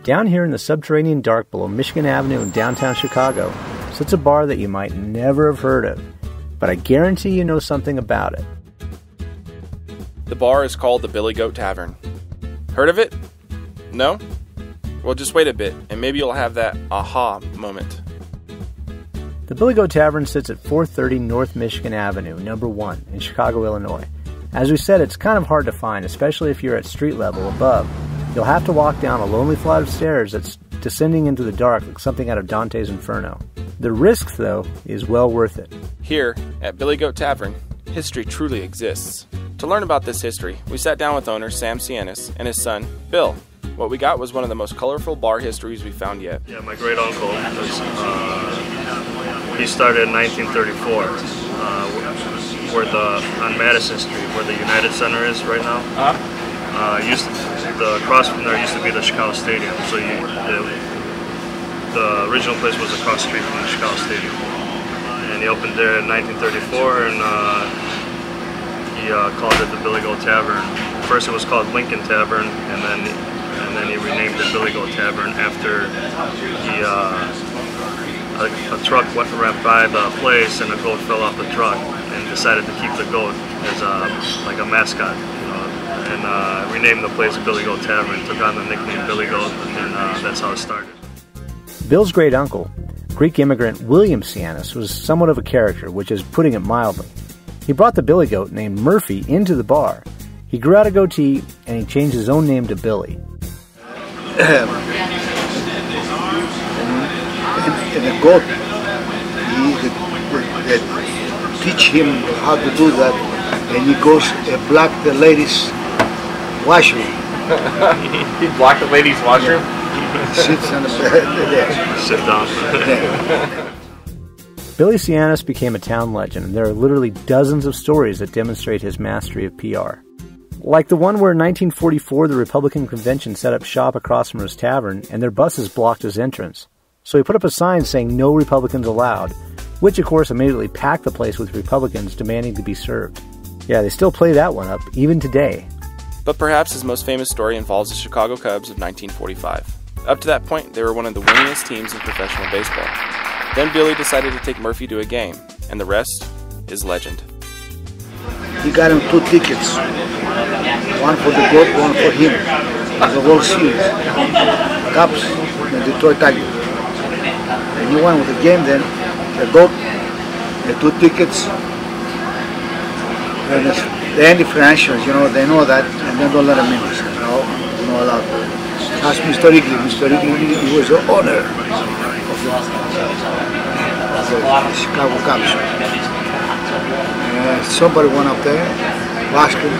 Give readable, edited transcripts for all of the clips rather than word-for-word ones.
Down here in the subterranean dark below Michigan Avenue in downtown Chicago sits a bar that you might never have heard of, but I guarantee you know something about it. The bar is called the Billy Goat Tavern. Heard of it? No? Well, just wait a bit, and maybe you'll have that aha moment. The Billy Goat Tavern sits at 430 North Michigan Avenue, number 1, in Chicago, Illinois. As we said, it's kind of hard to find, especially if you're at street level above. You'll have to walk down a lonely flight of stairs that's descending into the dark like something out of Dante's Inferno. The risk, though, is well worth it. Here, at Billy Goat Tavern, history truly exists. To learn about this history, we sat down with owner Williamsianis and his son, Bill. What we got was one of the most colorful bar histories we found yet. Yeah, my great uncle, he started in 1934, on Madison Street, where the United Center is right now. Across from there used to be the Chicago Stadium, so the original place was across the street from the Chicago Stadium. And he opened there in 1934, and he called it the Billy Goat Tavern. First it was called Lincoln Tavern, and then he renamed it Billy Goat Tavern after a truck ran by the place and a goat fell off the truck, and decided to keep the goat as like a mascot, and renamed the place Billy Goat Tavern. Took on the nickname Billy Goat, and that's how it started. Bill's great uncle, Greek immigrant Williamsianis, was somewhat of a character, which is putting it mildly. He brought the Billy Goat named Murphy into the bar. He grew out a goatee, and he changed his own name to Billy. And the goat, they teach him how to do that, and he goes and block the ladies' washroom. He blocked the ladies' washroom? Sits on the bed there. Sit down. Williamsianis became a town legend, and there are literally dozens of stories that demonstrate his mastery of PR. Like the one where in 1944 the Republican convention set up shop across from his tavern and their buses blocked his entrance. So he put up a sign saying no Republicans allowed, which of course immediately packed the place with Republicans demanding to be served. Yeah, they still play that one up, even today. But perhaps his most famous story involves the Chicago Cubs of 1945. Up to that point, they were one of the winningest teams in professional baseball. Then Billy decided to take Murphy to a game, and the rest is legend. He got him 2 tickets, one for the goat, one for him, the World Series, Cubs and Detroit Tigers. And he won with the game then, the goat, the 2 tickets, and the anti-financials, they know that, and they don't let him in. No, you're not allowed. Ask Mr. Wrigley. Mr. Wrigley, he was the owner of the Chicago Cubs. Somebody went up there, asked him,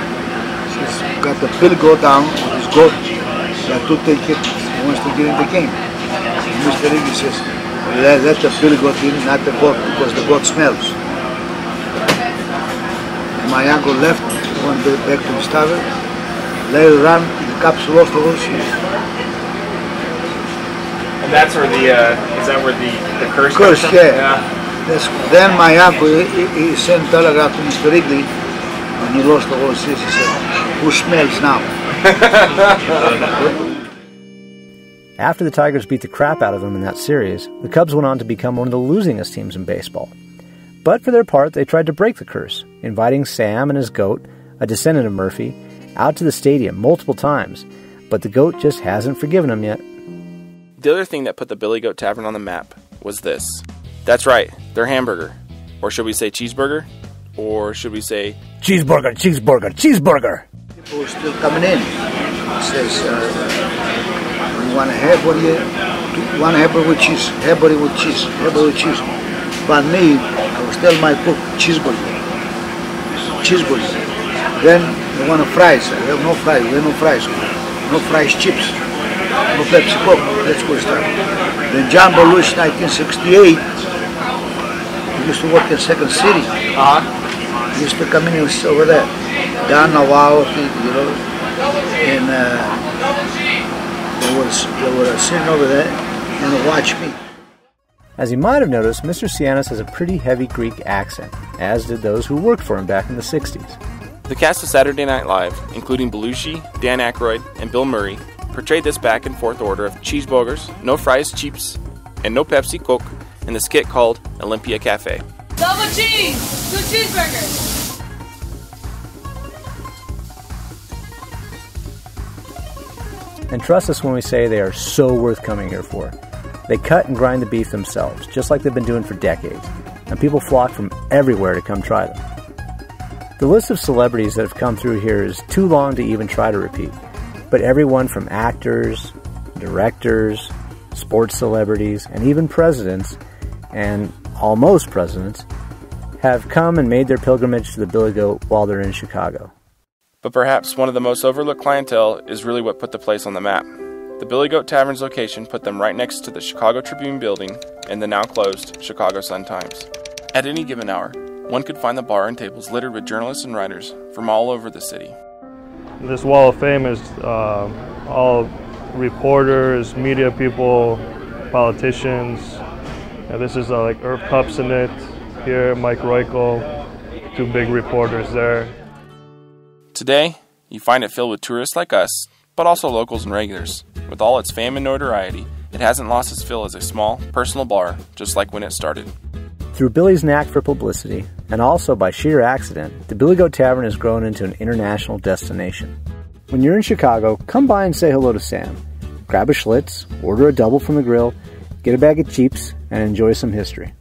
he's got the Billy Goat down with his goat, got 2 tickets, he wants to get in the game. And Mr. Wrigley says, let the Billy Goat in, not the goat, because the goat smells. And my uncle left, went back to his tavern. Later on, the Cubs lost the World Series. And that's where is that where the curse comes from? Yeah. Then my uncle, he sent a telegram to Mr. Wrigley, and he lost the World Series. He said, who smells now? After the Tigers beat the crap out of them in that series, the Cubs went on to become one of the losingest teams in baseball. But for their part, they tried to break the curse, inviting Sam and his goat, a descendant of Murphy, out to the stadium multiple times, but the goat just hasn't forgiven him yet. The other thing that put the Billy Goat Tavern on the map was this. That's right, their hamburger. Or should we say cheeseburger? Or should we say Cheeseburger, Cheeseburger, Cheeseburger! People were still coming in. It says, you want a hamburger? One hamburger with cheese, hamburger with cheese, hamburger with cheese. But me, I was telling my cook, cheeseburger. Cheeseburger. Then they want fries. I have no fries. We have no fries. No fries chips. No Pepsi Coke. Let's go start. Then John Belushi, 1968, he used to work in Second City. He used to come in over there. Down Nawao, and they were sitting over there and they watched me. As you might have noticed, Mr. Sianis has a pretty heavy Greek accent, as did those who worked for him back in the 60s. The cast of Saturday Night Live, including Belushi, Dan Aykroyd, and Bill Murray, portrayed this back and forth order of cheeseburgers, no fries, chips, and no Pepsi, Coke in the skit called Olympia Cafe. Double cheese! 2 cheeseburgers! And trust us when we say they are so worth coming here for. They cut and grind the beef themselves, just like they've been doing for decades, and people flock from everywhere to come try them. The list of celebrities that have come through here is too long to even try to repeat, but everyone from actors, directors, sports celebrities, and even presidents, and almost presidents, have come and made their pilgrimage to the Billy Goat while they're in Chicago. But perhaps one of the most overlooked clientele is really what put the place on the map. The Billy Goat Tavern's location put them right next to the Chicago Tribune building and the now closed Chicago Sun-Times. At any given hour, one could find the bar and tables littered with journalists and writers from all over the city. This wall of fame is all reporters, media people, politicians. This is like Irv Cups in it. Here, Mike Royko, 2 big reporters there. Today, you find it filled with tourists like us, but also locals and regulars. With all its fame and notoriety, it hasn't lost its feel as a small, personal bar, just like when it started. Through Billy's knack for publicity, and also by sheer accident, the Billy Goat Tavern has grown into an international destination. When you're in Chicago, come by and say hello to Sam. Grab a Schlitz, order a double from the grill, get a bag of Cheeps, and enjoy some history.